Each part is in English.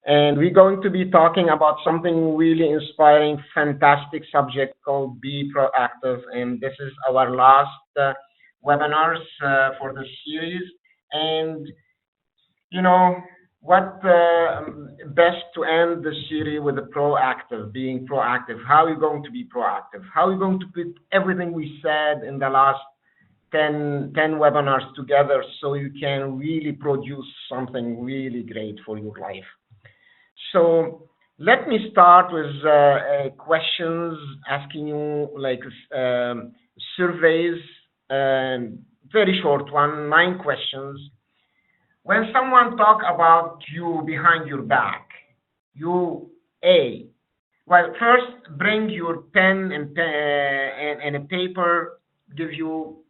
And we're going to be talking about something really inspiring, fantastic subject called Be Proactive. And this is our last webinars for this series. And you know what best to end the series with a proactive, being proactive. How are you going to be proactive? How are you going to put everything we said in the last 10 webinars together so you can really produce something really great for your life? So let me start with questions, asking you like surveys, very short one, 9 questions. When someone talk about you behind your back, you A. Well, first bring your pen and a paper. Give you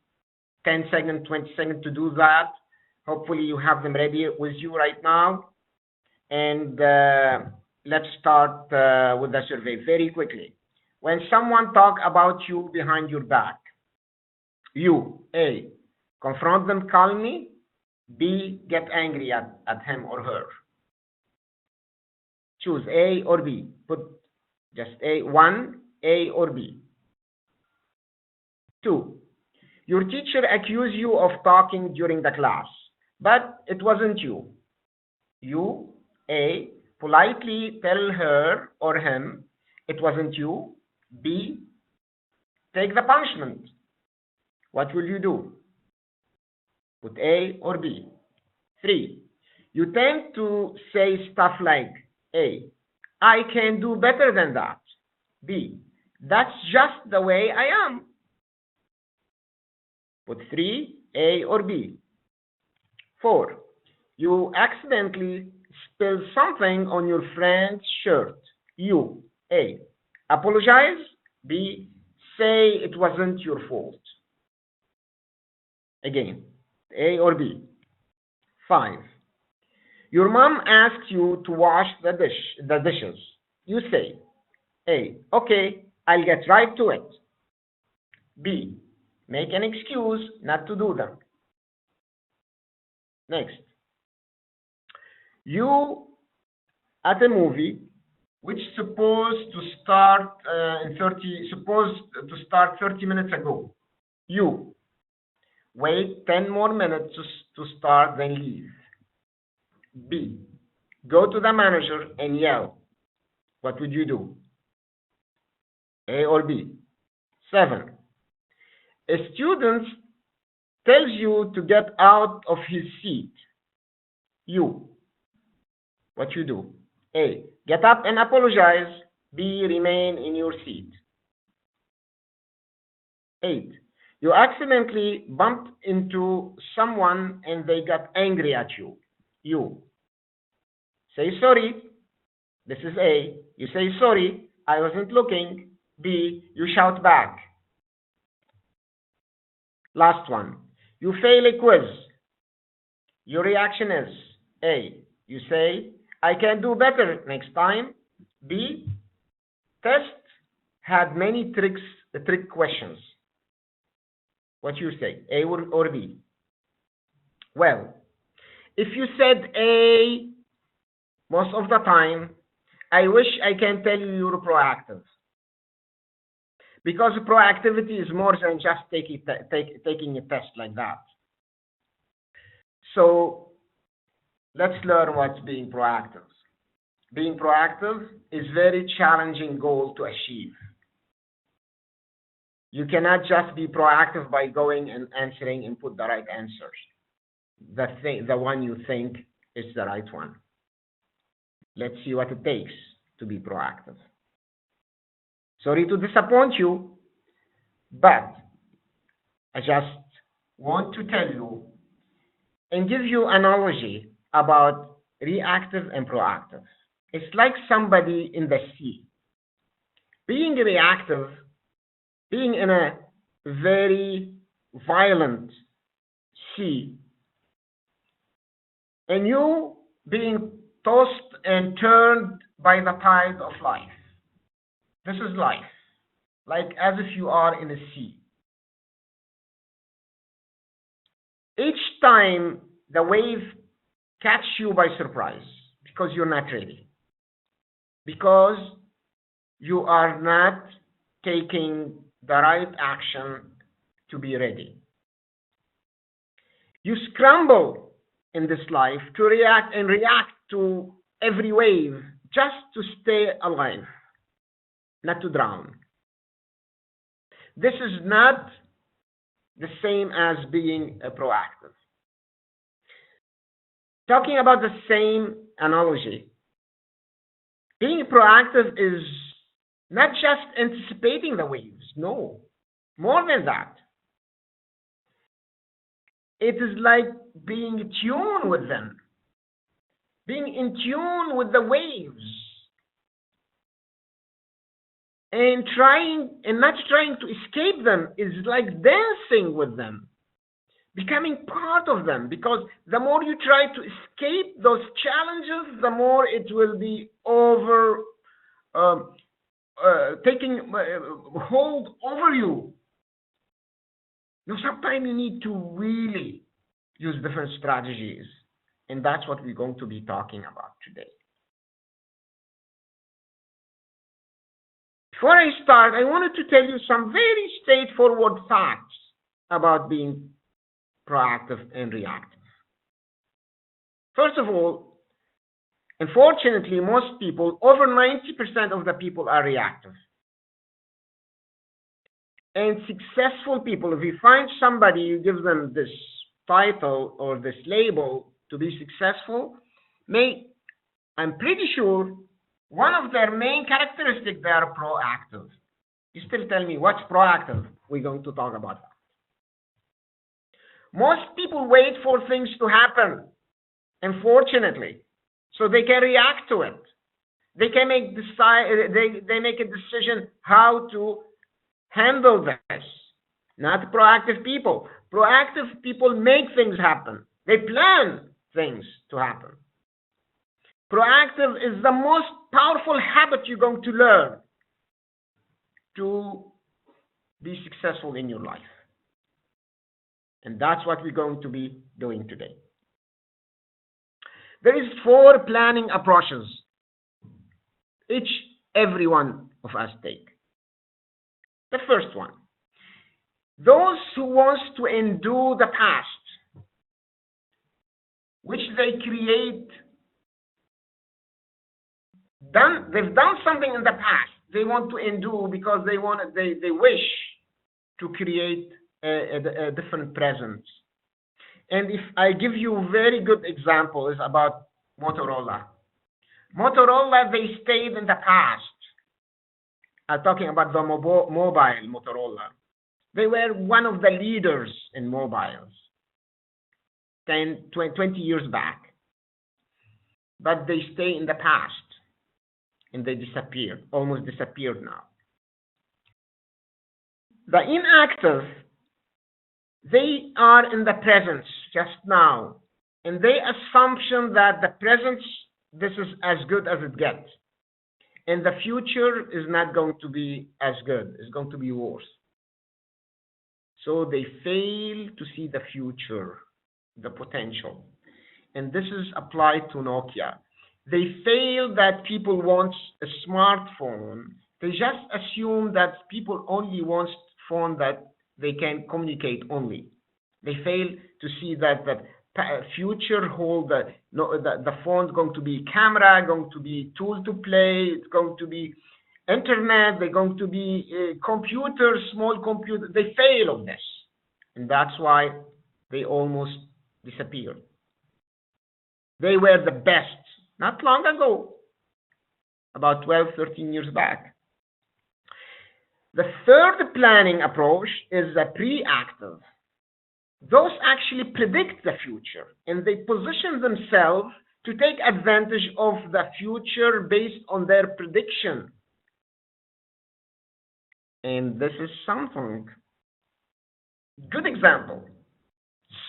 10 seconds, 20 seconds to do that. Hopefully you have them ready with you right now. And let's start with the survey very quickly. When someone talk about you behind your back, you A. confront them calmly. B. get angry at him or her. Choose A or B. Put just one, A or B. 2. Your teacher accused you of talking during the class, but it wasn't you. You, A, politely tell her or him it wasn't you. B, take the punishment. What will you do? Put A or B. 3. You tend to say stuff like A, I can do better than that. B, that's just the way I am. Put 3, A or B. 4. You accidentally spill something on your friend's shirt. You, A, apologize. B, say it wasn't your fault. Again, A or B. 5. Your mom asks you to wash the dishes. You say, A, okay, I'll get right to it. B, make an excuse not to do them. Next. You at a movie which supposed to start 30 minutes ago. You wait 10 more minutes to start, then leave. B, go to the manager and yell. What would you do? A or B? 7. A student tells you to get out of his seat. You, what you do? A, get up and apologize. B, remain in your seat. 8. You accidentally bumped into someone and they got angry at you. You say sorry. This is A. You say sorry, I wasn't looking. B, you shout back. Last one. You fail a quiz. Your reaction is A, you say, I can do better next time. B, test had many trick questions. What you say, A or B? Well, if you said A most of the time, I wish I can tell you you're proactive. Because proactivity is more than just taking a test like that. So let's learn what's being proactive. Being proactive is a very challenging goal to achieve. You cannot just be proactive by going and answering and put the right answers. The one you think is the right one. Let's see what it takes to be proactive. Sorry to disappoint you, but I just want to tell you and give you an analogy about reactive and proactive. It's like somebody in the sea. Being reactive, being in a very violent sea, and you being tossed and turned by the tide of life. This is life, like as if you are in a sea. Each time the wave catch you by surprise, because you're not ready. Because you are not taking the right action to be ready. You scramble in this life to react and react to every wave just to stay alive, not to drown. This is not the same as being proactive. Talking about the same analogy, being proactive is not just anticipating the waves, no, more than that. It is like being in tune with them, being in tune with the waves, and not trying to escape them is like dancing with them, becoming part of them. Because the more you try to escape those challenges, the more it will be taking hold over you. Now, sometimes you need to really use different strategies, and that's what we're going to be talking about today. Before I start, I wanted to tell you some very straightforward facts about being proactive and reactive. First of all, unfortunately, most people, over 90% of the people, are reactive. And successful people, if you find somebody, you give them this title or this label to be successful, I'm pretty sure one of their main characteristics, they are proactive. You still tell me, what's proactive? We're going to talk about that. Most people wait for things to happen, unfortunately, so they can react to it. They can they make a decision how to handle this. Not proactive people. Proactive people make things happen. They plan things to happen. Proactive is the most powerful habit you're going to learn to be successful in your life. And that's what we're going to be doing today. There is 4 planning approaches every one of us take. The first one, those who want to undo the past, which they create, they've done something in the past. They want to undo because they wish to create a different present. And if I give you a very good example, is about Motorola. Motorola, they stayed in the past. I'm talking about the mobile Motorola. They were one of the leaders in mobiles 20 years back. But they stay in the past and they disappeared, almost disappeared now. The inactive, they are in the present just now, and they assumption that the present, this is as good as it gets, and the future is not going to be as good, it's going to be worse. So they fail to see the future, the potential, and this is applied to Nokia. They fail that people want a smartphone. They just assume that people only want phone that they can communicate only. They fail to see that future hold the phone is going to be camera, going to be tool to play, it's going to be internet, they're going to be computer, small computer. They fail on this, and that's why they almost disappeared. They were the best not long ago, about 12, 13 years back. The third planning approach is the preactive. Those actually predict the future, and they position themselves to take advantage of the future based on their prediction. And this is something, good example,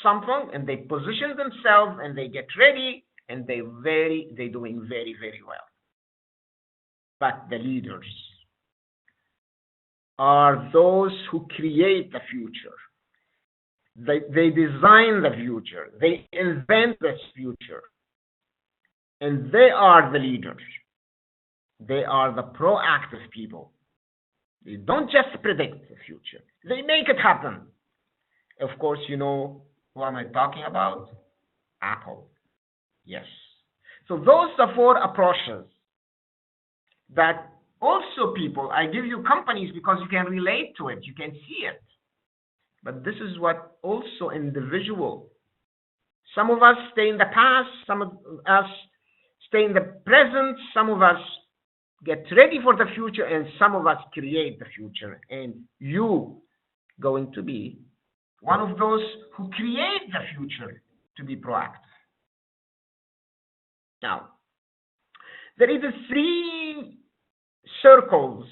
something, and they position themselves and they get ready, and they're doing very, very well. But the leaders are those who create the future. They design the future. They invent this future. and they are the leaders. They are the proactive people. They don't just predict the future. They make it happen. Of course, you know who am I talking about? Apple. Yes. So those are 4 approaches that also people, I give you companies because you can relate to it, you can see it. But this is what also individual. Some of us stay in the past, some of us stay in the present, some of us get ready for the future, and some of us create the future. And you going to be one of those who create the future to be proactive. Now, there is 3 circles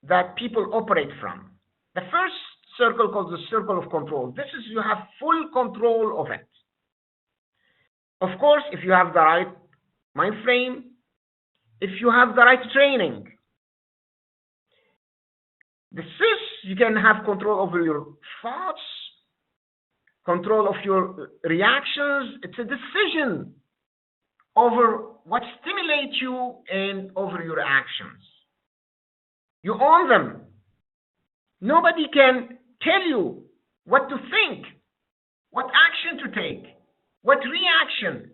that people operate from. The first circle called the circle of control. This is you have full control of it. Of course, if you have the right mind frame, if you have the right training. This is, you can have control over your thoughts, control of your reactions. It's a decision over what stimulates you and over your actions. You own them. Nobody can tell you what to think, what action to take, what reaction.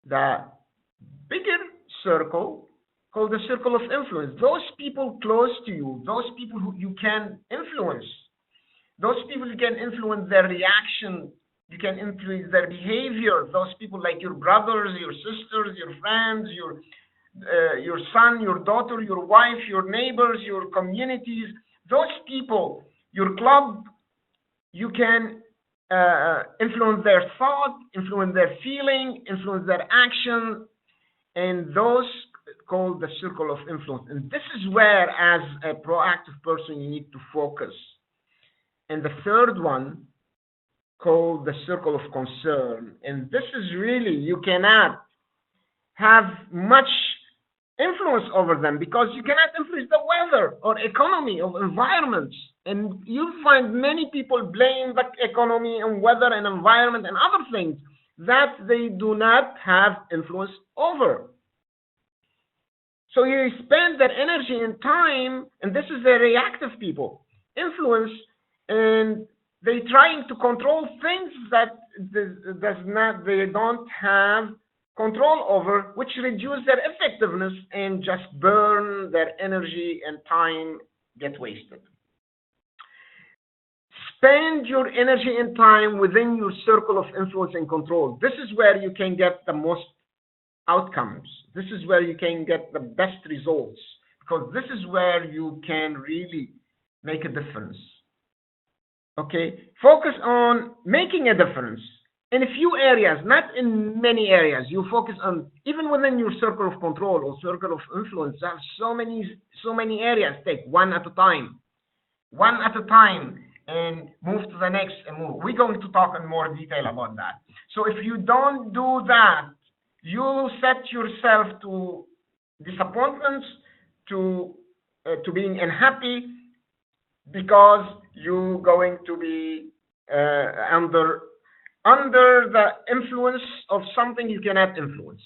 The bigger circle, called the circle of influence, those people close to you, those people who you can influence, those people you can influence their reaction, you can influence their behavior, those people like your brothers, your sisters, your friends, your son, your daughter, your wife, your neighbors, your communities, those people, your club, you can influence their thought, influence their feeling, influence their action, and those called the circle of influence. And this is where, as a proactive person, you need to focus. And the third one, called the circle of concern. And this is really, you cannot have much influence over them because you cannot influence the weather or economy or environments. And you'll find many people blame the economy and weather and environment and other things that they do not have influence over. So you spend their energy and time, and this is the reactive people, influence, and they trying to control things that they don't have control over, which reduce their effectiveness and just burn their energy and time get wasted. Spend your energy and time within your circle of influence and control. This is where you can get the most outcomes. This is where you can get the best results, because this is where you can really make a difference. Okay, focus on making a difference in a few areas, not in many areas. You focus on, even within your circle of control or circle of influence, there are so many areas. Take one at a time, and move to the next and move. We're going to talk in more detail about that. So if you don't do that, you will set yourself to disappointments, to being unhappy, because you're going to be under the influence of something you cannot influence,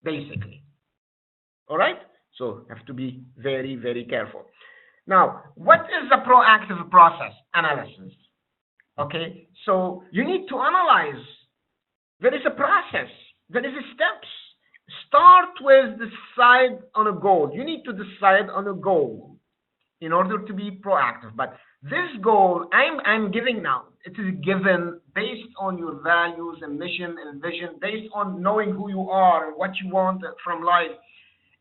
basically. All right? So you have to be very, very careful. Now, what is the proactive process? Analysis. Okay? So you need to analyze. There is a process. There is a steps. Start with decide on a goal. You need to decide on a goal in order to be proactive. But this goal I'm giving now, it is given based on your values and mission and vision, based on knowing who you are and what you want from life.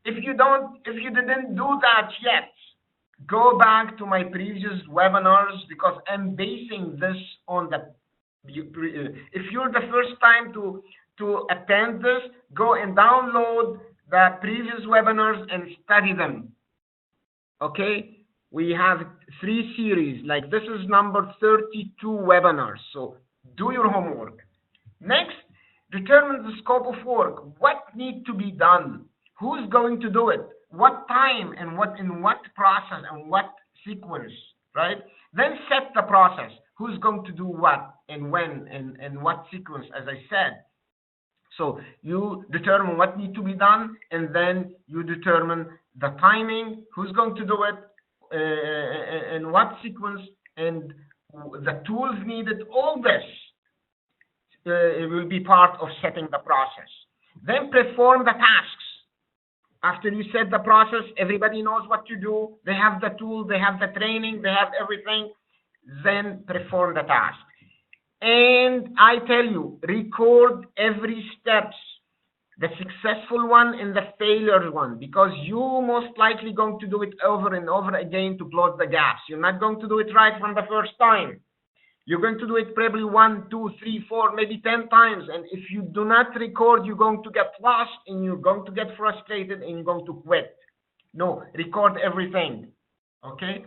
If you didn't do that yet, go back to my previous webinars, because I'm basing this on the, if you're the first time to attend this, go and download the previous webinars and study them. Okay? We have 3 series, like this is number 32 webinars. So do your homework. Next, determine the scope of work. What needs to be done? Who's going to do it? What time and in what process and what sequence, right? Then set the process. Who's going to do what and when and what sequence, as I said. So you determine what needs to be done, and then you determine the timing, who's going to do it, in what sequence, and the tools needed. All this it will be part of setting the process. Then perform the tasks. After you set the process, everybody knows what to do. They have the tool, they have the training, they have everything. Then perform the task. And I tell you, record every steps, the successful one and the failure one, because you most likely going to do it over and over again to close the gaps. You're not going to do it right from the first time. You're going to do it probably 1, 2, 3, 4, maybe 10 times. And if you do not record, you're going to get lost and you're going to get frustrated and you're going to quit. No, record everything. Okay?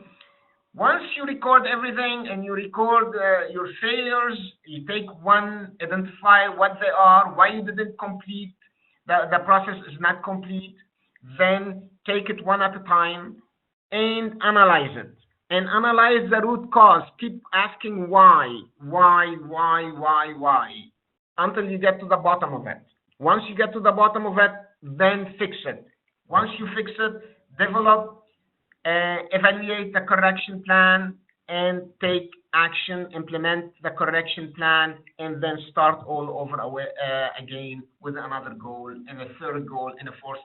Once you record everything and you record your failures, you take one, identify what they are, why you didn't complete, the process is not complete, then take it one at a time and analyze it. And analyze the root cause. Keep asking why, until you get to the bottom of it. Once you get to the bottom of it, then fix it. Once you fix it, develop, evaluate the correction plan, and take action, implement the correction plan, and then start all over again with another goal, and a third goal, and a fourth,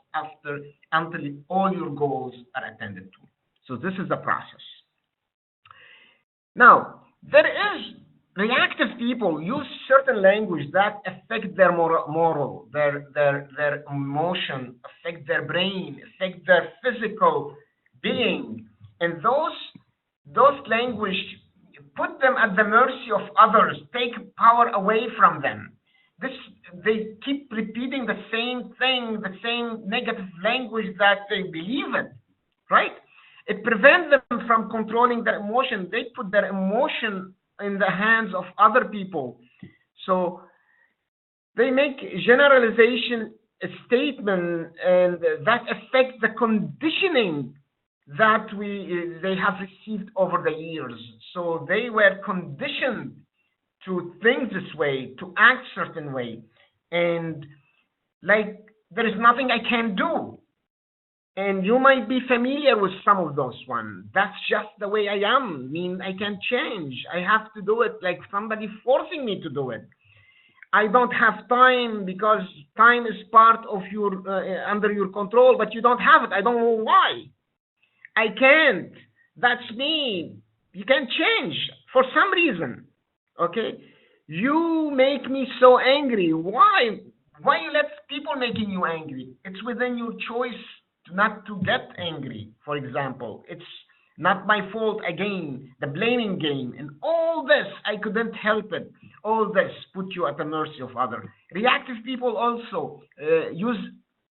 until all your goals are attended to. So this is the process. Now, there is reactive people use certain language that affect their moral, their emotion, affect their brain, affect their physical being, and those language put them at the mercy of others, take power away from them. They keep repeating the same thing, the same negative language that they believe in, right? It prevents them from controlling their emotion. They put their emotion in the hands of other people. So they make generalization statement, and that affects the conditioning that they have received over the years. So they were conditioned to think this way, to act certain way, and like there is nothing I can do. And you might be familiar with some of those ones. That's just the way I am. I mean, I can't change. I have to do it like somebody forcing me to do it. I don't have time because time is part of your under your control, but you don't have it. I don't know why. I can't. That's me. You can't change for some reason. Okay? You make me so angry. Why? Why you let people making you angry? It's within your choice not to get angry, for example. It's not my fault again, the blaming game, and all this, I couldn't help it. All this put you at the mercy of others. Reactive people also use,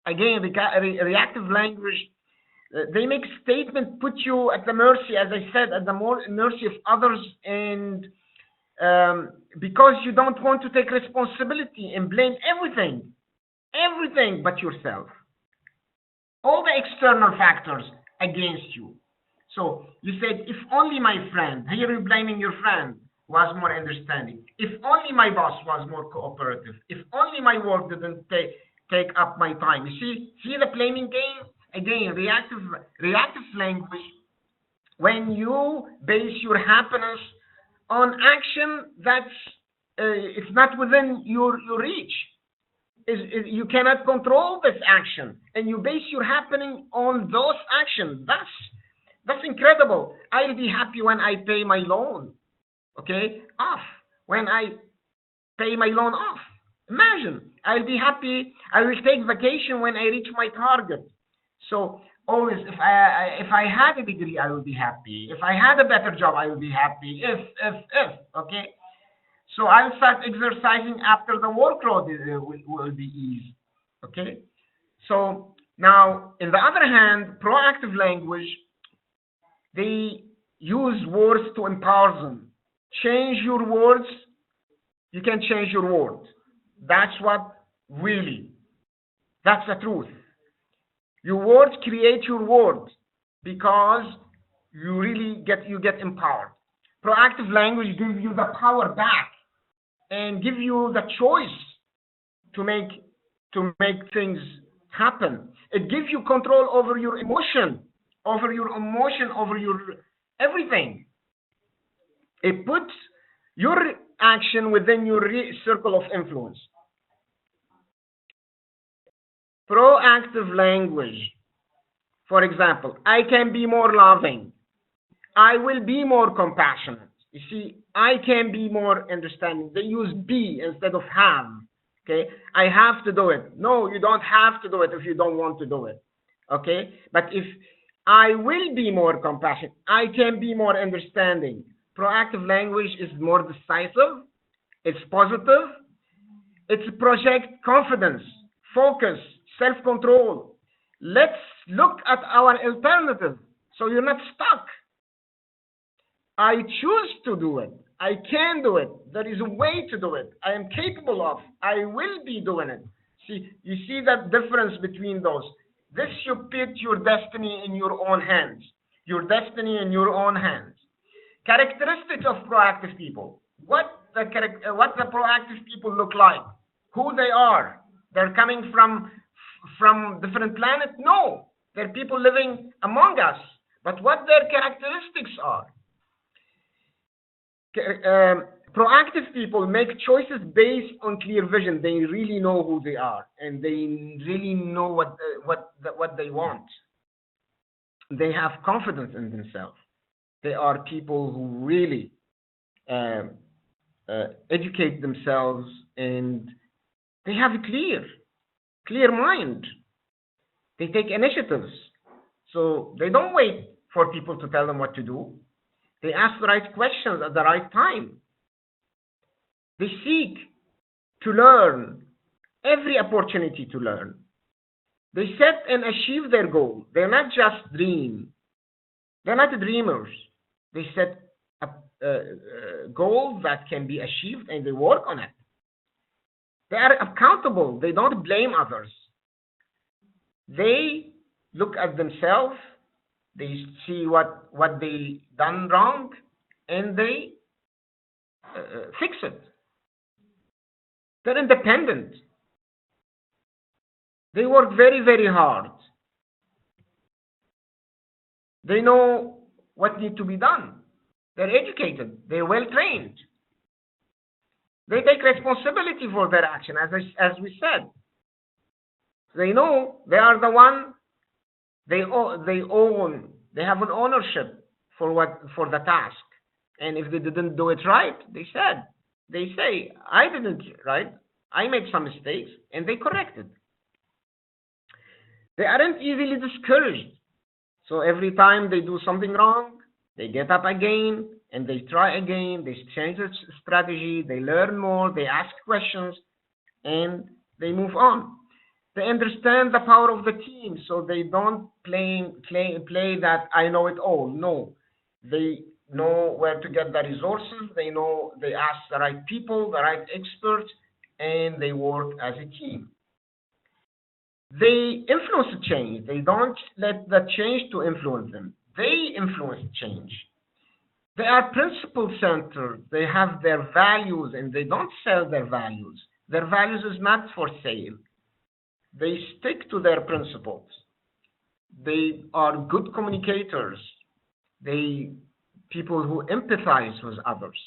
again, reactive language. They make statements, put you at the mercy, as I said, at the mercy of others, and because you don't want to take responsibility and blame everything but yourself. All the external factors against you. So you said, if only my friend, here you're blaming your friend, was more understanding. If only my boss was more cooperative. If only my work didn't take up my time. You see the blaming game? Again, reactive language. When you base your happiness on action that's it's not within your reach. You cannot control this action, and you base your happening on those actions. That's incredible. I'll be happy when I pay my loan, okay, off. When I pay my loan off. Imagine, I'll be happy. I will take vacation when I reach my target. So always, if I had a degree, I will be happy. If I had a better job, I will be happy. If, okay. So I'll start exercising after the workload will be eased, okay? So now, in the other hand, proactive language, they use words to empower them. Change your words, you can change your words. That's the truth. Your words create your words because you get empowered. Proactive language gives you the power back and give you the choice to make things happen. It gives you control over your emotion, over your everything. It puts your action within your circle of influence. Proactive language. For example, I can be more loving. I will be more compassionate. You see, I can be more understanding. They use be instead of have. Okay, I have to do it. No, you don't have to do it if you don't want to do it. Okay, but if I will be more compassionate, I can be more understanding. Proactive language is more decisive, it's positive, it's project confidence, focus, self control. Let's look at our alternative so you're not stuck. I choose to do it. I can do it. There is a way to do it. I am capable of. I will be doing it. See, you see that difference between those. This you put your destiny in your own hands. Your destiny in your own hands. Characteristics of proactive people. What the proactive people look like? Who they are? They're coming from different planet? No, they're people living among us. But what their characteristics are? Proactive people make choices based on clear vision. They really know who they are, and they really know what they want. They have confidence in themselves. They are people who really educate themselves, and they have a clear mind. They take initiatives, so they don't wait for people to tell them what to do. They ask the right questions at the right time. They seek to learn, every opportunity to learn. They set and achieve their goal. They're not just dream. They're not dreamers. They set a goal that can be achieved and they work on it. They are accountable. They don't blame others. They look at themselves. They see what they done wrong, and they fix it. They're independent. They work very, very hard. They know what needs to be done. They're educated. They're well trained. They take responsibility for their action, as we said. They know they are the one. They own. They have an ownership for the task. And if they didn't do it right, they say, I didn't right. I made some mistakes, and they correct it. They aren't easily discouraged. So every time they do something wrong, they get up again and they try again. They change their strategy. They learn more. They ask questions, and they move on. They understand the power of the team, so they don't play that I know it all. No, they know where to get the resources. They know they ask the right people, the right experts, and they work as a team. They influence the change. They don't let the change to influence them. They influence change. They are principle centered. They have their values, and they don't sell their values. Their values is not for sale. They stick to their principles. They are good communicators. They people who empathize with others.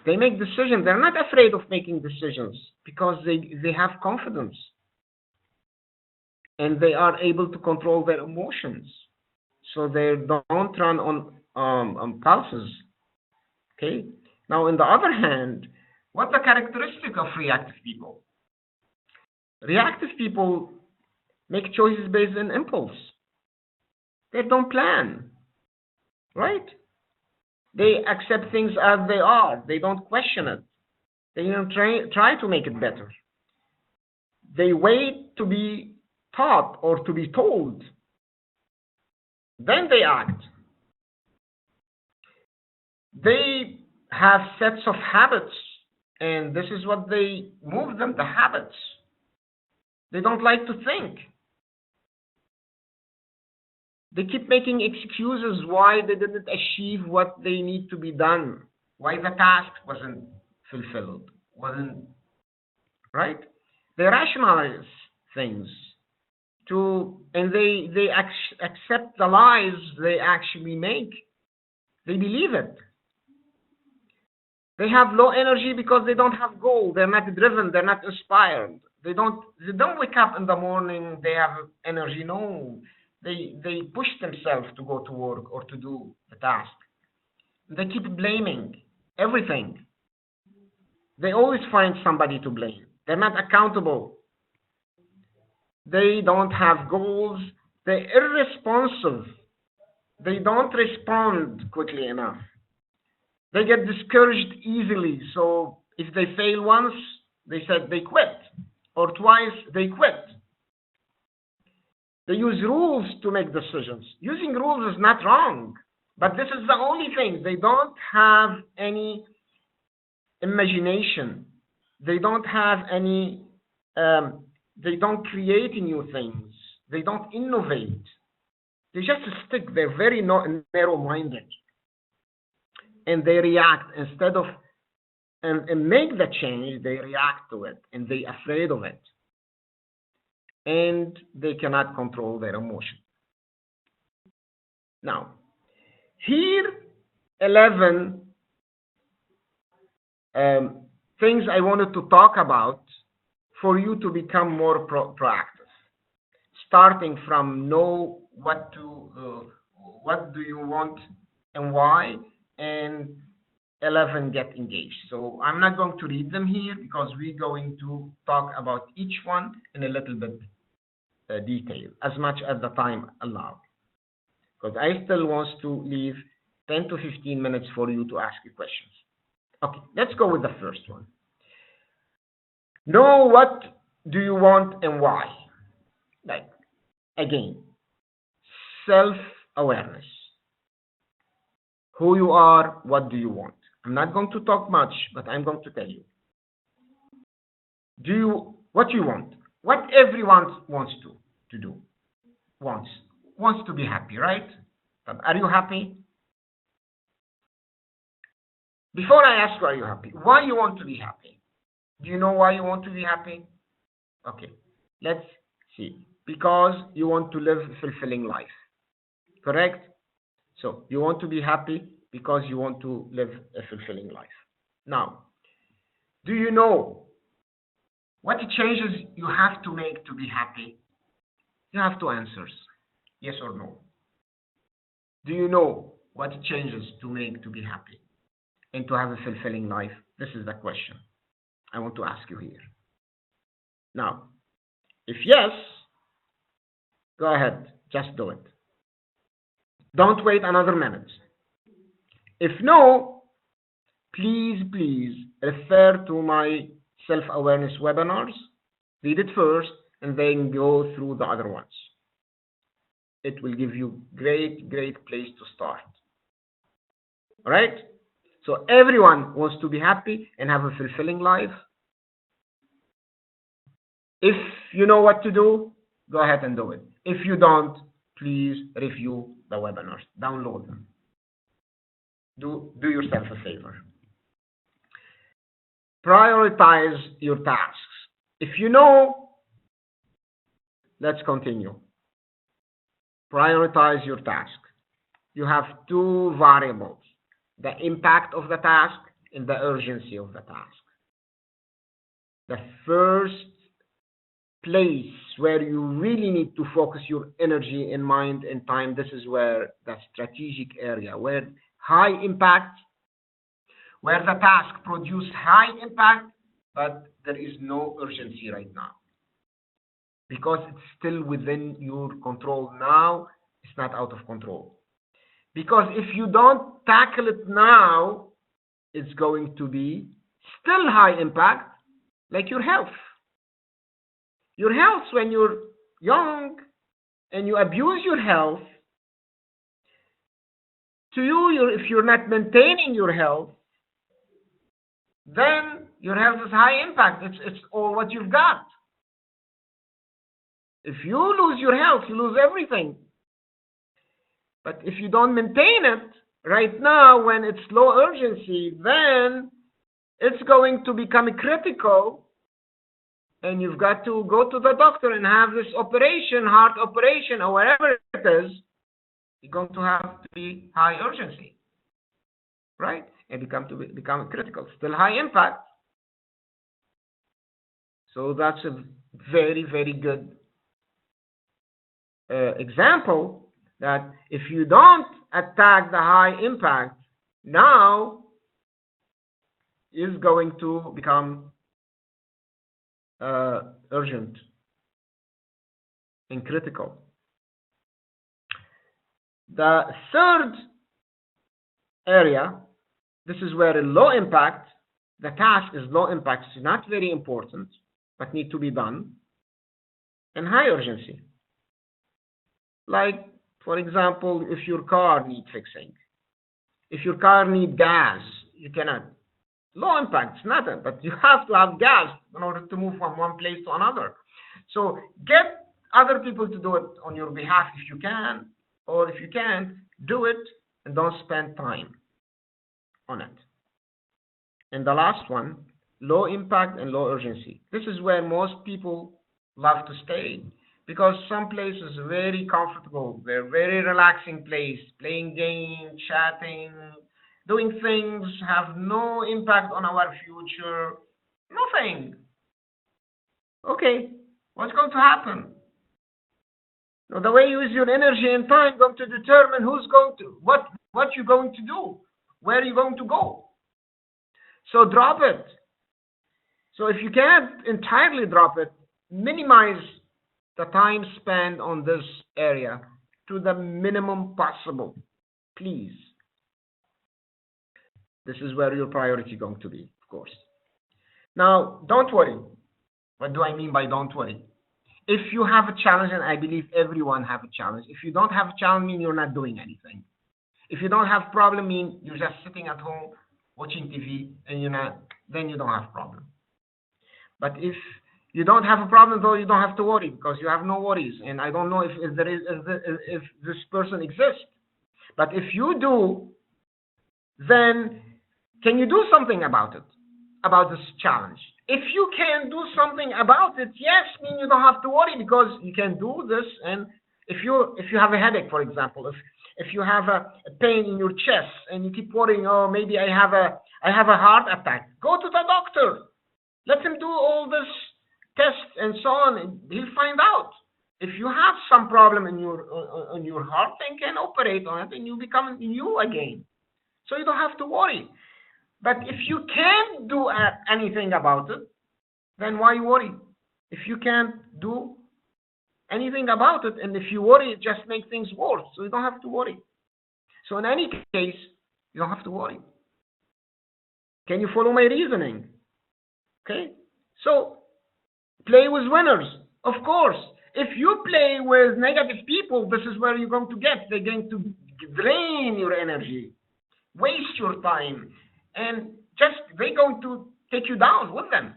They make decisions. They're not afraid of making decisions because they have confidence and they are able to control their emotions. So they don't run on pulses. Okay. Now, on the other hand, what's the characteristic of reactive people? Reactive people make choices based on impulse. They don't plan, right? They accept things as they are. They don't question it. They don't try to make it better. They wait to be taught or to be told. Then they act. They have sets of habits, and this is what they move them, the habits. They don't like to think. They keep making excuses why they didn't achieve what they need to be done, why the task wasn't fulfilled, wasn't right? They rationalize things and they accept the lies they actually make. They believe it. They have low energy because they don't have goal. They're not driven. They're not inspired. They don't wake up in the morning. They have energy. No, they push themselves to go to work or to do the task. They keep blaming everything. They always find somebody to blame. They're not accountable. They don't have goals. They're irresponsive. They don't respond quickly enough. They get discouraged easily. So if they fail once, they said they quit, or twice they quit. They use rules to make decisions. Using rules is not wrong, but this is the only thing. They don't have any imagination. They don't have any. They don't create new things. They don't innovate. They just stick. They're very narrow-minded, and they react instead of and make the change. They react to it, and they're afraid of it, and they cannot control their emotion. Now, here 11 things I wanted to talk about for you to become more proactive. Starting from know what do you want and why, and 11 get engaged. So I'm not going to read them here because we're going to talk about each one in a little bit detail, as much as the time allows. Because I still want to leave 10 to 15 minutes for you to ask your questions. Okay, let's go with the first one. Know what do you want and why. Like, again, self-awareness. Who you are, what do you want? I'm not going to talk much, but I'm going to tell you. What you want? What everyone wants to do. Wants to be happy, right? But are you happy? Before I ask you, are you happy? Why you want to be happy? Do you know why you want to be happy? Okay, let's see. Because you want to live a fulfilling life, correct? So you want to be happy because you want to live a fulfilling life. Now, do you know what changes you have to make to be happy? You have two answers, yes or no. Do you know what changes to make to be happy and to have a fulfilling life? This is the question I want to ask you here. Now, if yes, go ahead, just do it. Don't wait another minute. If no, please refer to my self-awareness webinars. Read it first and then go through the other ones. It will give you great place to start. All right? So everyone wants to be happy and have a fulfilling life. If you know what to do, go ahead and do it. If you don't, please review the webinars. Download them. Do yourself a favor. Prioritize your tasks. If you know, let's continue. Prioritize your task. You have two variables, the impact of the task and the urgency of the task. The first place where you really need to focus your energy and mind and time, this is where the strategic area, where high impact, where the task produces high impact, but there is no urgency right now. Because it's still within your control now, it's not out of control. Because if you don't tackle it now, it's going to be still high impact, like your health. Your health, when you're young and you abuse your health, to you, if you're not maintaining your health, then your health is high impact. It's all what you've got. If you lose your health, you lose everything. But if you don't maintain it right now when it's low urgency, then it's going to become critical and you've got to go to the doctor and have this operation, heart operation, or whatever it is, you're going to have to be high urgency, right? And become critical. Still high impact. So that's a very, very good example that if you don't attack the high impact, now is going to become urgent and critical. The third area, this is where a low impact, the task is low impact, it's not very important, but need to be done, and high urgency. Like, for example, if your car needs fixing, if your car needs gas, you cannot. Low impact, it's nothing, but you have to have gas in order to move from one place to another. So get other people to do it on your behalf if you can, or if you can't, do it and don't spend time on it. And the last one, low impact and low urgency. This is where most people love to stay, because some places are very comfortable. They're very relaxing place, playing games, chatting, doing things, have no impact on our future, nothing. Okay, what's going to happen? Now, the way you use your energy and time is going to determine who's going to, what you're going to do, where you're going to go. So drop it. So if you can't entirely drop it, minimize the time spent on this area to the minimum possible, please. This is where your priority is going to be, of course. Now, don't worry. What do I mean by don't worry? If you have a challenge, and I believe everyone have a challenge, if you don't have a challenge, mean you're not doing anything. If you don't have problem, mean you're just sitting at home watching TV, and then you don't have problem. But if you don't have a problem, though, you don't have to worry, because you have no worries. And I don't know if this person exists. But if you do, then can you do something about it, about this challenge? If you can do something about it, yes, mean you don't have to worry, because you can do this. And if you have a headache, for example, if you have a pain in your chest and you keep worrying, oh, maybe I have a heart attack, go to the doctor. Let him do all this tests and so on, and he'll find out. If you have some problem in your heart, then can operate on it, and you become new again. So you don't have to worry. But if you can't do anything about it, then why worry? If you can't do anything about it, and if you worry, it just makes things worse. So you don't have to worry. So in any case, you don't have to worry. Can you follow my reasoning? Okay? So play with winners, of course. If you play with negative people, this is where you're going to get. They're going to drain your energy, waste your time, and they're going to take you down with them.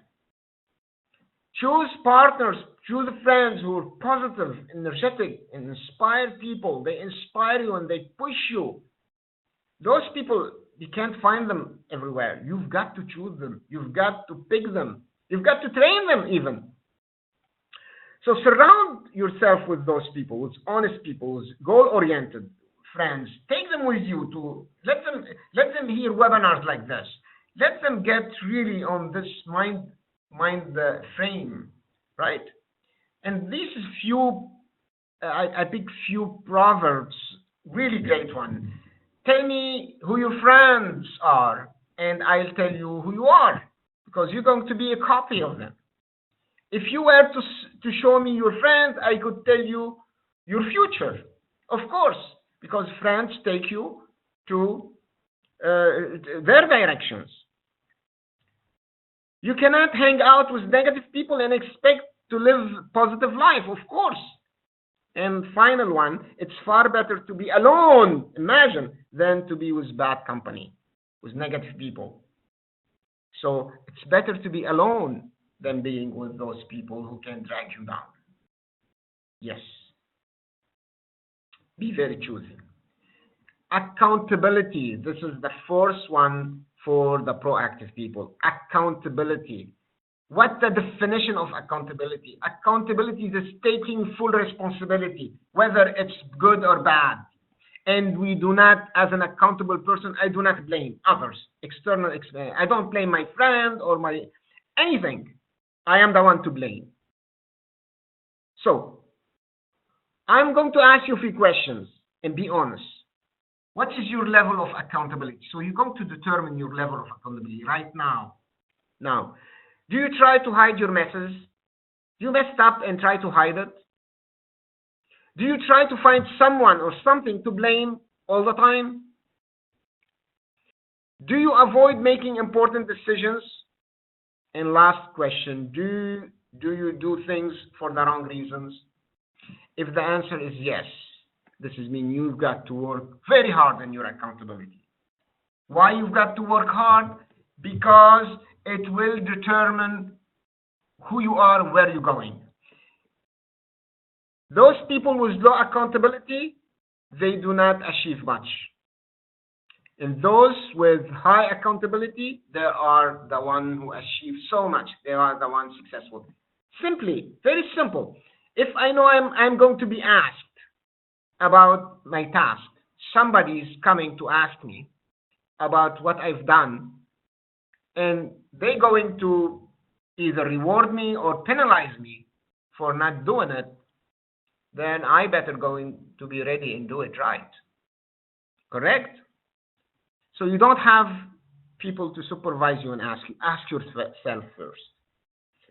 Choose partners, choose friends who are positive, energetic, and inspire people. They inspire you and they push you. Those people, you can't find them everywhere. You've got to choose them. You've got to pick them. You've got to train them even. So surround yourself with those people, with honest people, with goal-oriented friends. Take them with you to let them hear webinars like this. Let them get really on this mind frame, right? And these few, I pick few proverbs, really great one. Tell me who your friends are, and I'll tell you who you are, because you're going to be a copy of them. If you were to show me your friends, I could tell you your future, of course, because friends take you to their directions. You cannot hang out with negative people and expect to live positive life, of course. And final one, it's far better to be alone, imagine, than to be with bad company, with negative people. So it's better to be alone than being with those people who can drag you down. Yes. Be very choosy. Accountability. This is the fourth one for the proactive people. Accountability. What the definition of accountability? Accountability is taking full responsibility, whether it's good or bad. And we do not, as an accountable person, I do not blame others, external. I don't blame my friend or my anything. I am the one to blame. So I'm going to ask you a few questions and be honest. What is your level of accountability? So you're going to determine your level of accountability right now. Now, do you try to hide your messes? Do you mess up and try to hide it? Do you try to find someone or something to blame all the time? Do you avoid making important decisions? And last question, do you do things for the wrong reasons? If the answer is yes, this means you've got to work very hard on your accountability. Why you've got to work hard? Because it will determine who you are and where you're going. Those people with low accountability, they do not achieve much. And those with high accountability, they are the one who achieve so much. They are the ones successful. Simply, very simple. If I know I'm going to be asked about my task, somebody is coming to ask me about what I've done, and they're going to either reward me or penalize me for not doing it, then I better going to be ready and do it right. Correct? So you don't have people to supervise you and ask you. Ask yourself first.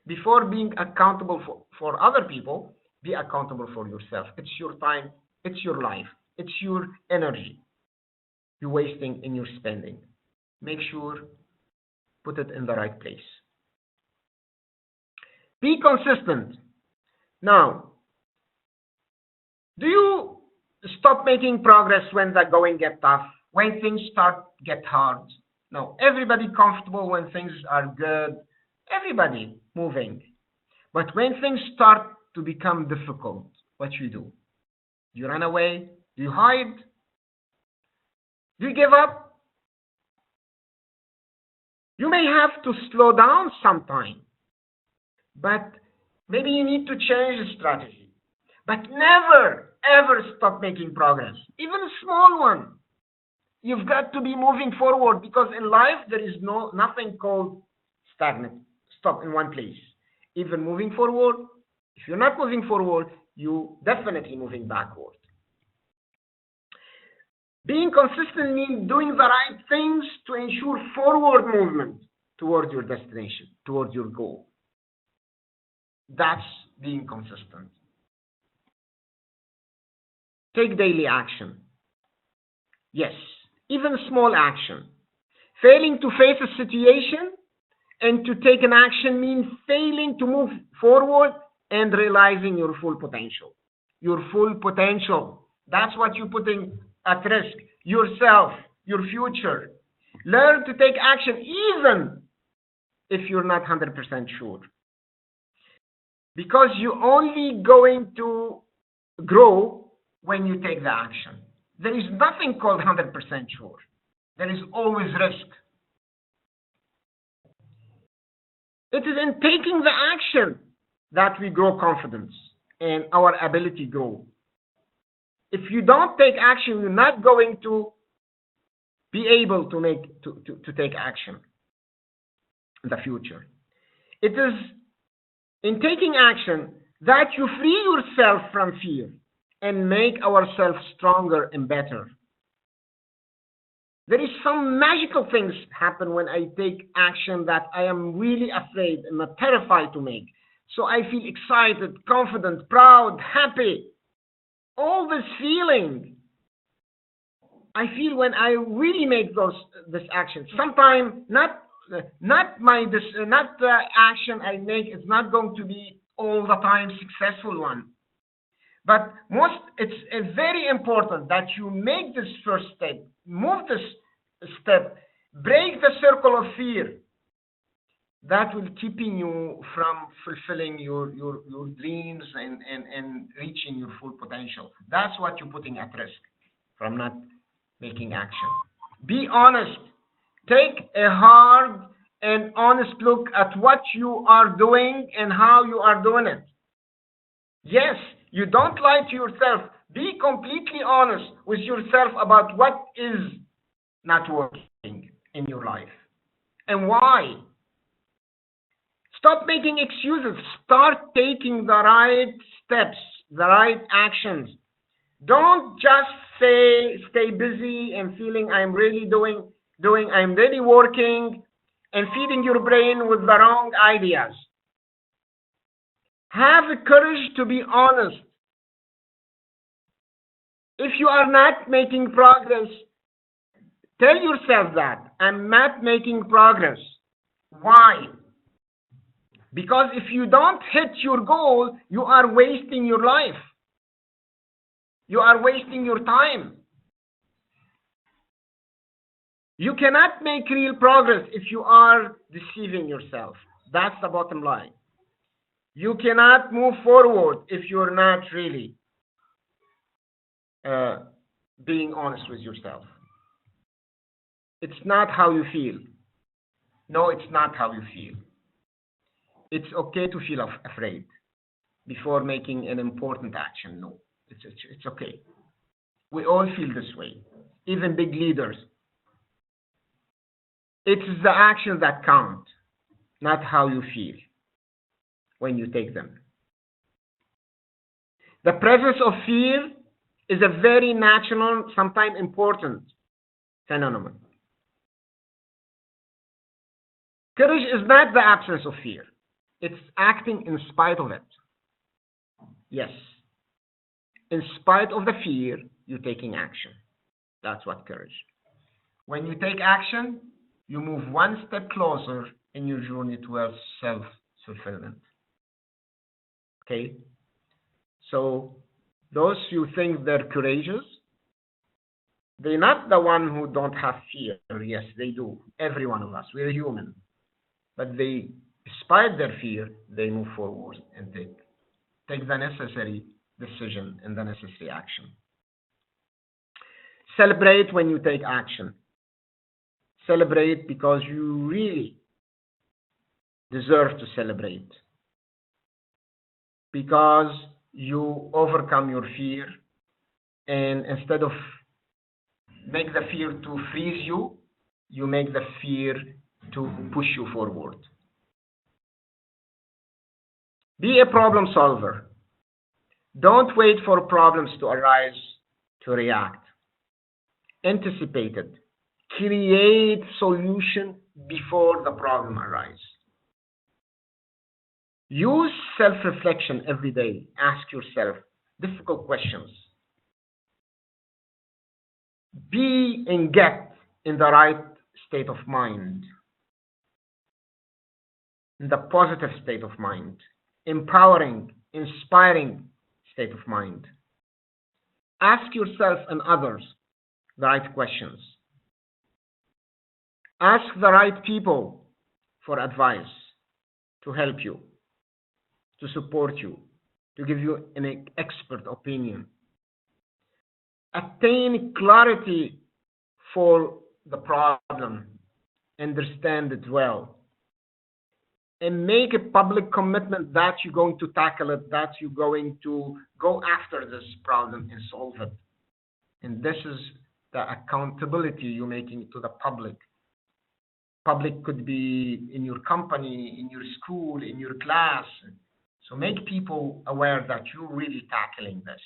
Before being accountable for other people, be accountable for yourself. It's your time, it's your life, it's your energy you're wasting and you're spending. Make sure, put it in the right place. Be consistent. Now, do you stop making progress when the going get tough, when things start get hard? No, everybody comfortable when things are good, everybody moving. But when things start to become difficult, what you do? Do you run away? Do you hide? Do you give up? You may have to slow down sometime, but maybe you need to change the strategy. But never, ever stop making progress, even a small one. You've got to be moving forward, because in life there is nothing called stagnant, stop in one place. Even moving forward, if you're not moving forward, you definitely moving backward. Being consistent means doing the right things to ensure forward movement towards your destination, towards your goal. That's being consistent. Take daily action. Yes, even small action. Failing to face a situation and to take an action means failing to move forward and realizing your full potential. Your full potential. That's what you're putting at risk. Yourself, your future. Learn to take action even if you're not 100% sure. Because you're only going to grow when you take the action. There is nothing called 100% sure. There is always risk. It is in taking the action that we grow confidence and our ability grow. If you don't take action, you're not going to be able to take action in the future. It is in taking action that you free yourself from fear and make ourselves stronger and better. There is some magical things happen when I take action that I am really afraid and terrified to make. So I feel excited, confident, proud, happy. All this feeling I feel when I really make this action. Sometimes not the action I make is not going to be all the time successful one. But it's very important that you make this first step, move this step, break the circle of fear. That will keeping you from fulfilling your dreams and reaching your full potential. That's what you're putting at risk from not making action. Be honest. Take a hard an honest look at what you are doing and how you are doing it. Yes, you don't lie to yourself. Be completely honest with yourself about what is not working in your life and why. Stop making excuses. Start taking the right steps, the right actions. Don't just say stay busy and feeling I'm really I'm really working and feeding your brain with the wrong ideas. Have the courage to be honest. If you are not making progress, tell yourself that I'm not making progress. Why? Because if you don't hit your goal, you are wasting your life. You are wasting your time. You cannot make real progress if you are deceiving yourself. That's the bottom line. You cannot move forward if you're not really being honest with yourself. It's not how you feel. No, it's not how you feel. It's okay to feel afraid before making an important action. No, it's okay. We all feel this way, even big leaders. It's the actions that count, not how you feel when you take them. The presence of fear is a very natural, sometimes important phenomenon. Courage is not the absence of fear. It's acting in spite of it. Yes. In spite of the fear, you're taking action. That's what courage. When you take action, you move one step closer in your journey towards self-fulfillment. Okay? So, those who think they're courageous, they're not the one who don't have fear. Yes, they do. Every one of us. We're human. But they, despite their fear, they move forward and take the necessary decision and the necessary action. Celebrate when you take action. Celebrate because you really deserve to celebrate. Because you overcome your fear, and instead of make the fear to freeze you, you make the fear to push you forward. Be a problem solver. Don't wait for problems to arise to react. Anticipate it. Create solution before the problem arises. Use self-reflection every day. Ask yourself difficult questions. Be and get in the right state of mind, in the positive state of mind, empowering, inspiring state of mind. Ask yourself and others the right questions. Ask the right people for advice to help you, to support you, to give you an expert opinion. Attain clarity for the problem, understand it well, and make a public commitment that you're going to tackle it, that you're going to go after this problem and solve it. And this is the accountability you're making to the public. Public could be in your company, in your school, in your class. So make people aware that you're really tackling this.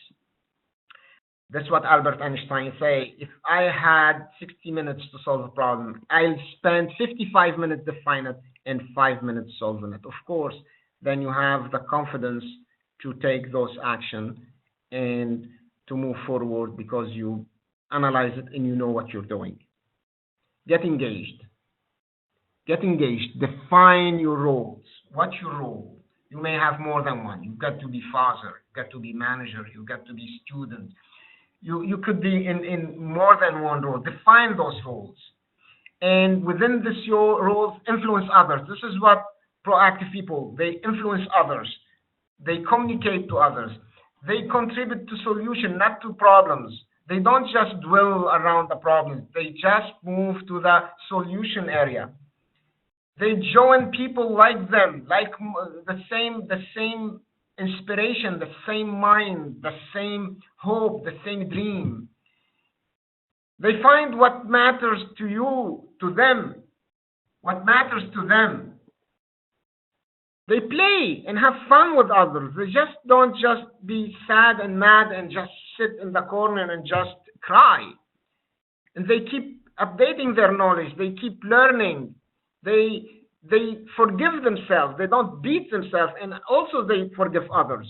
That's what Albert Einstein say. If I had 60 minutes to solve a problem, I'll spend 55 minutes define it and 5 minutes solving it. Of course, then you have the confidence to take those actions and to move forward because you analyze it and you know what you're doing. Get engaged. Get engaged. Define your roles. What's your role? You may have more than one. You've got to be father, you've got to be manager, you've got to be student. You could be in more than one role. Define those roles. And within this your roles, influence others. This is what proactive people, they influence others. They communicate to others. They contribute to solution, not to problems. They don't just dwell around the problems. They just move to the solution area. They join people like them, like the same inspiration, the same mind, the same hope, the same dream. They find what matters to you, to them, what matters to them. They play and have fun with others. They just don't just be sad and mad and just sit in the corner and just cry. And they keep updating their knowledge. They keep learning. They forgive themselves. They don't beat themselves, and also they forgive others.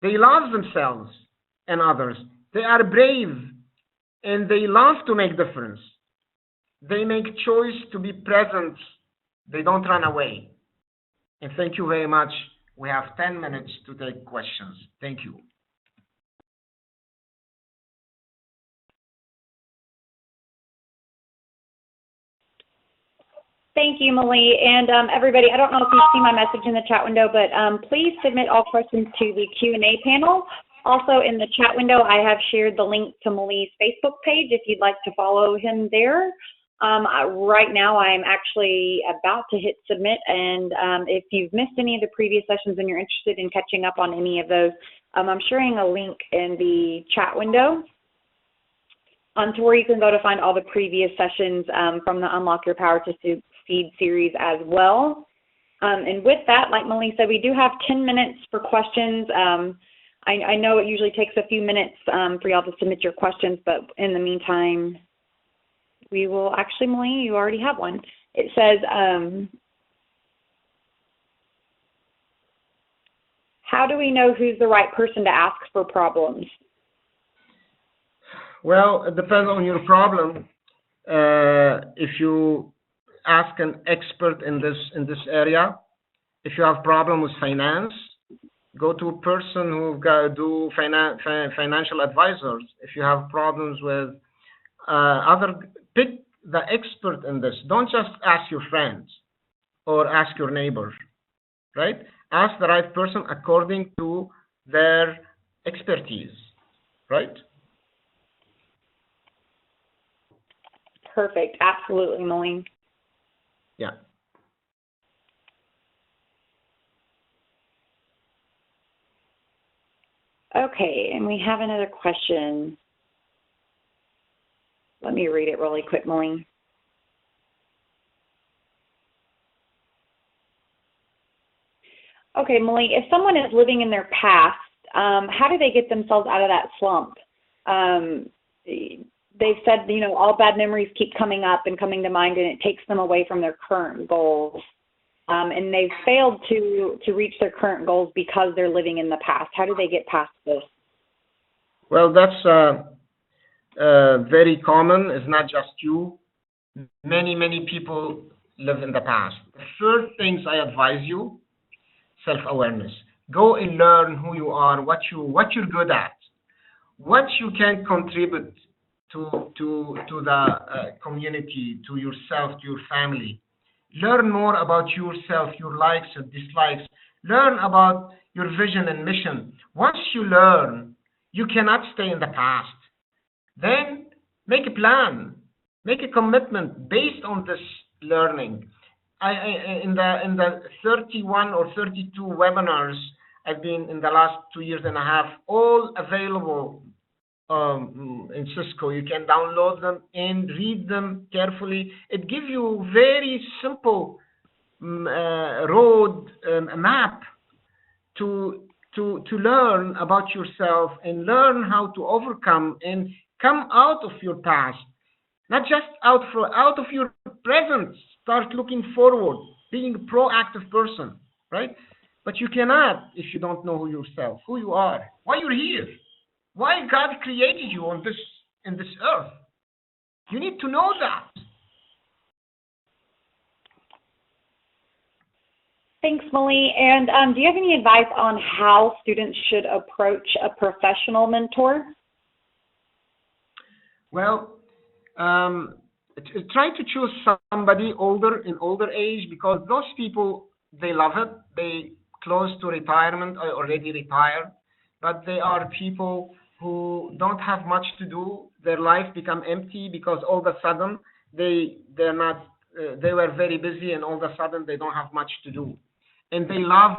They love themselves and others. They are brave, and they love to make difference. They make choice to be present. They don't run away. And thank you very much. We have 10 minutes to take questions. Thank you. Thank you, Mali. And everybody, I don't know if you see my message in the chat window, but please submit all questions to the Q&A panel. Also, in the chat window, I have shared the link to Mali's Facebook page if you'd like to follow him there. Right now, I'm actually about to hit submit, and if you've missed any of the previous sessions and you're interested in catching up on any of those, I'm sharing a link in the chat window to where you can go to find all the previous sessions from the Unlock Your Power to Succeed series as well. And with that, like Mali said, we do have 10 minutes for questions. I know it usually takes a few minutes for y'all to submit your questions, but in the meantime, we will actually, Mali, you already have one. It says, how do we know who's the right person to ask for problems? Well, it depends on your problem. If you ask an expert in this area, if you have problem with finance, go to a person who do financial advisors. If you have problems with pick the expert in this. Don't just ask your friends or ask your neighbor, right? Ask the right person according to their expertise, right? Perfect. Absolutely, Mali. Yeah. Okay, and we have another question. Let me read it really quick, Mali. Okay, Mali, if someone is living in their past, how do they get themselves out of that slump? They've said, you know, all bad memories keep coming up and coming to mind, and it takes them away from their current goals. And they've failed to reach their current goals because they're living in the past. How do they get past this? Well, that's very common. It's not just you. Many people live in the past. The first things I advise you, self-awareness. Go and learn who you are, what you're good at, what you can contribute to the community, to yourself, to your family. Learn more about yourself, your likes and dislikes. Learn about your vision and mission. Once you learn, you cannot stay in the past. Then make a plan, make a commitment based on this learning. In the 31 or 32 webinars I've been in the last 2 years and a half, all available in Cisco. You can download them and read them carefully. It gives you very simple road map to learn about yourself and learn how to overcome and come out of your past, not just out of your present. Start looking forward, being a proactive person, right? But you cannot if you don't know yourself, who you are, why you're here, why God created you on in this earth. You need to know that. Thanks, Mali. And do you have any advice on how students should approach a professional mentor? Well, try to choose somebody older age, because those people, they love it. They close to retirement or already retired, but they are people who don't have much to do. Their life become empty because all of a sudden they're not they were very busy, and all of a sudden they don't have much to do. And they love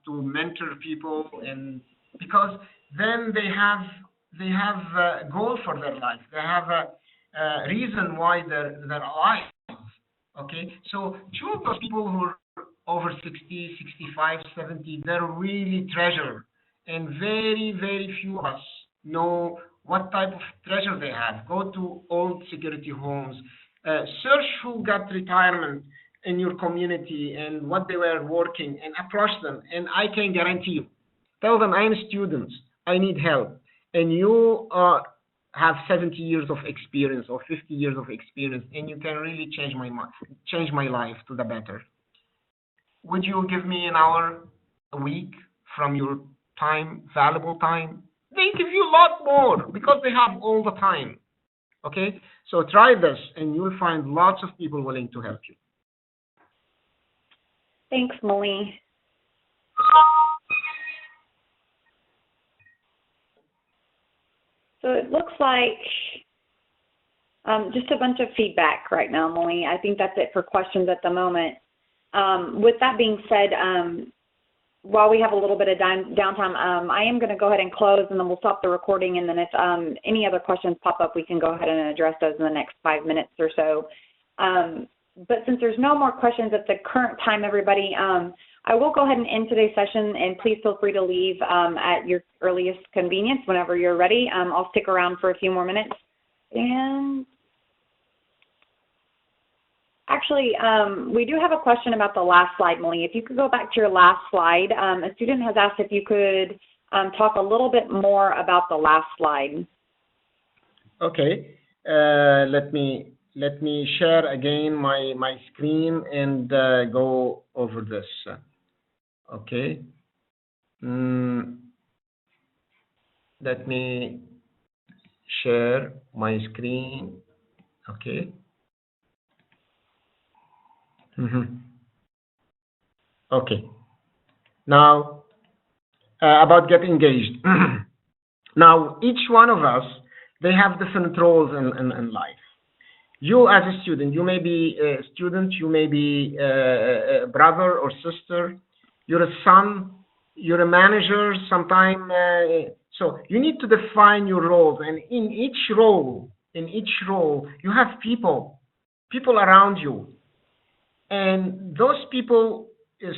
to mentor people, and because then they have a goal for their life. They have a reason why they're alive. Okay, so two of those people who are over 60, 65, 70, they're really treasure, and very, very few of us know what type of treasure they have. Go to old security homes, search who got retirement in your community and what they were working, and approach them. And I can guarantee you, tell them I'm a student, I need help, and you have 70 years of experience or 50 years of experience, and you can really change my life to the better. Would you give me an hour a week from your time, valuable time? They give you a lot more because they have all the time. Okay, so try this, and you'll find lots of people willing to help you. Thanks, Mali. So it looks like just a bunch of feedback right now, Mali. I think that's it for questions at the moment. With that being said, while we have a little bit of downtime, I am going to go ahead and close, and then we'll stop the recording. And then if any other questions pop up, we can go ahead and address those in the next 5 minutes or so. But since there's no more questions at the current time, everybody, I will go ahead and end today's session, and please feel free to leave at your earliest convenience whenever you're ready. I'll stick around for a few more minutes. And actually, we do have a question about the last slide, Mali. If you could go back to your last slide. A student has asked if you could talk a little bit more about the last slide. Okay. Let me share again my screen and go over this. Okay. Let me share my screen. Okay. Okay. Now, about get engaged. Now, each one of us, they have different roles in life. You as a student, you may be a student, you may be a brother or sister, you're a son, you're a manager, sometime. So you need to define your roles, and in each role, you have people around you. And those people,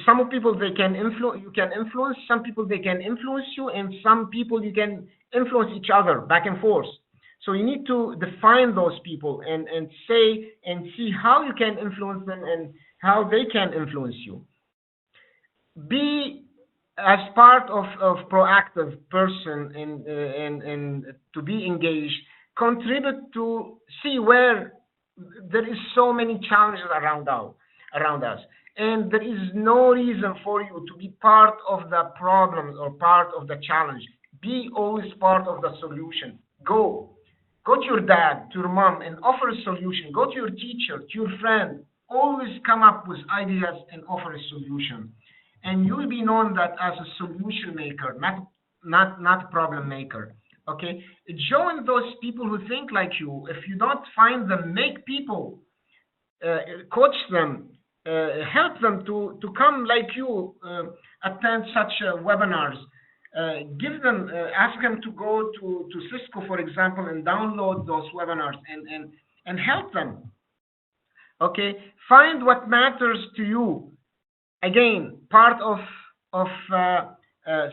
some people they can influence, you can influence, some people they can influence you, and some people you can influence each other back and forth. So you need to define those people and say and see how you can influence them and how they can influence you. Be as part of proactive person and to be engaged, contribute to see where there is so many challenges around us, and there is no reason for you to be part of the problem or part of the challenge. Be always part of the solution. Go to your dad, to your mom, and offer a solution. Go to your teacher, to your friend. Always come up with ideas and offer a solution, and you will be known that as a solution maker, not problem maker. Okay, join those people who think like you. If you don't find them, make people, coach them, help them to come like you, attend such webinars. Give them, ask them to go to Cisco, for example, and download those webinars and help them. Okay, find what matters to you. Again, part of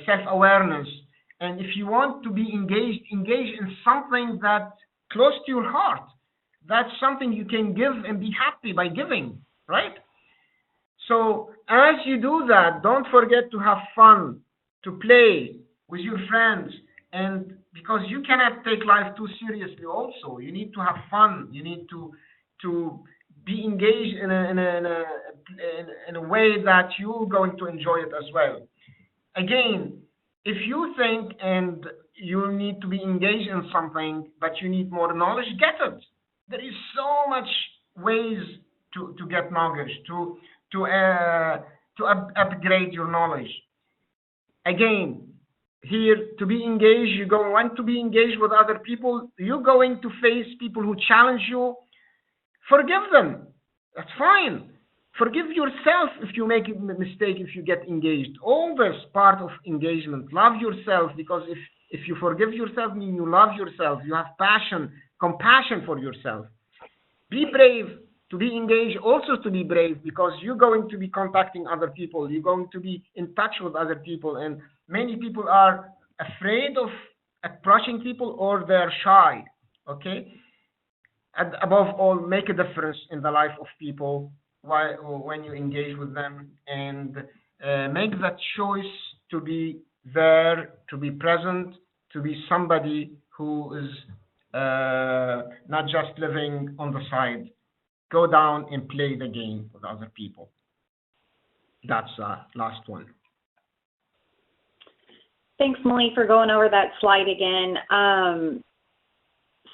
self-awareness. And if you want to be engaged in something that's close to your heart. That's something you can give and be happy by giving, right? So as you do that, don't forget to have fun, to play with your friends, and because you cannot take life too seriously also. You need to have fun. You need to be engaged in a way that you're going to enjoy it as well. Again, if you think and you need to be engaged in something, but you need more knowledge, get it. There is so much ways to get knowledge, to upgrade your knowledge. Again, here, to be engaged, you want to be engaged with other people. You're going to face people who challenge you. Forgive them. That's fine. Forgive yourself if you make a mistake, if you get engaged. Always part of engagement. Love yourself, because if you forgive yourself, mean you love yourself. You have passion, compassion for yourself. Be brave to be engaged, also to be brave, because you're going to be contacting other people. You're going to be in touch with other people. And many people are afraid of approaching people, or they're shy. Okay? And above all, make a difference in the life of people when you engage with them, and make that choice to be there, to be present, to be somebody who is not just living on the side. Go down and play the game with other people. That's the last one. Thanks, Mali, for going over that slide again.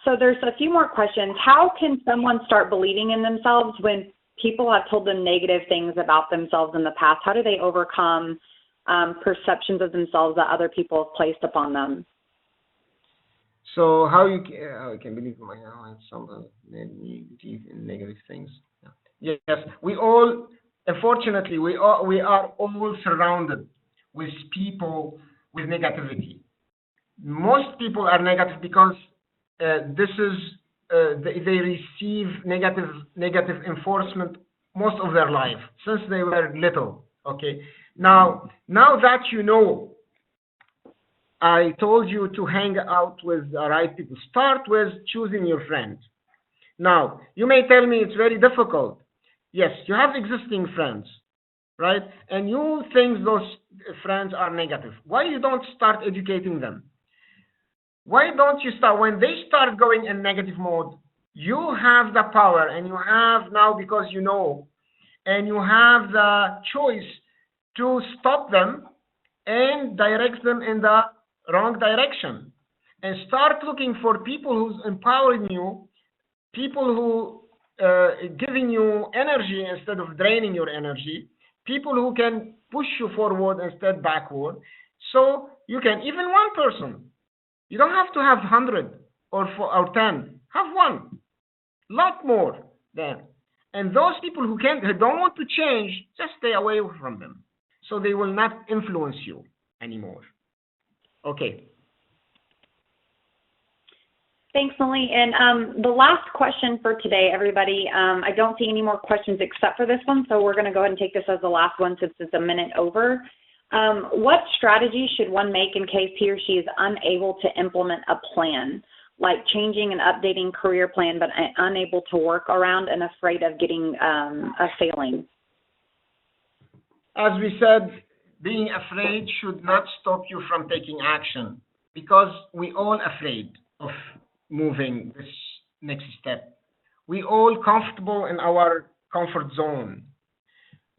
So there's a few more questions. How can someone start believing in themselves when people have told them negative things about themselves in the past? How do they overcome perceptions of themselves that other people have placed upon them? So how you can believe in some negative things? Yeah. Yes, we all, unfortunately, we are all surrounded with people with negativity. Most people are negative because this is they receive negative enforcement most of their life since they were little. Okay, now that you know, I told you to hang out with the right people. Start with choosing your friends. Now you may tell me it's very difficult. Yes, you have existing friends, right? And you think those friends are negative. Why you don't start educating them? Why don't you start, when they start going in negative mode, you have the power, and you have now, because you know, and you have the choice to stop them and direct them in the wrong direction. And start looking for people who's empowering you, people who giving you energy instead of draining your energy, people who can push you forward instead backward. So you can, even one person. You don't have to have 100 or 10. Have one. Lot more then. And those people who don't want to change, just stay away from them. So they will not influence you anymore. Okay. Thanks, Mali. And the last question for today, everybody, I don't see any more questions except for this one, so we're going to go ahead and take this as the last one since it's a minute over. What strategy should one make in case he or she is unable to implement a plan, like changing and updating career plan, but unable to work around and afraid of getting failing? As we said, being afraid should not stop you from taking action, because we all afraid of moving this next step. We all comfortable in our comfort zone.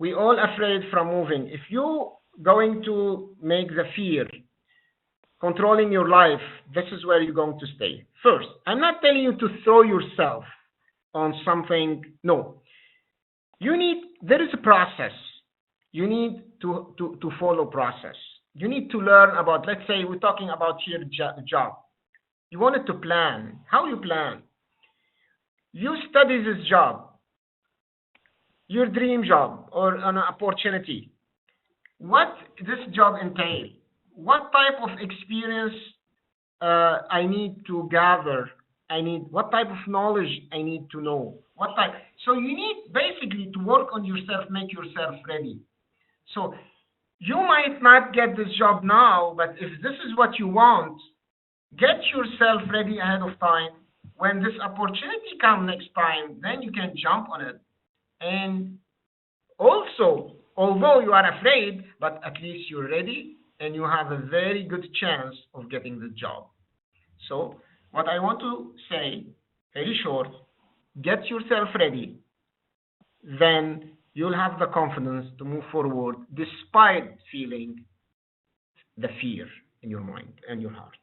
We all afraid from moving. If you going to make the fear controlling your life, this is where you're going to stay. First, I'm not telling you to throw yourself on something. No. There is a process. You need to follow process. You need to learn about, let's say we're talking about your job. You wanted to plan. How you plan? You study this job, your dream job or an opportunity. What this job entails, what type of experience I need to gather, what type of knowledge I need to know, so you need basically to work on yourself, make yourself ready. So you might not get this job now, but if this is what you want, get yourself ready ahead of time. When this opportunity comes next time, then you can jump on it. And also, although you are afraid, but at least you're ready and you have a very good chance of getting the job. So what I want to say, very short, get yourself ready, then you'll have the confidence to move forward despite feeling the fear in your mind and your heart.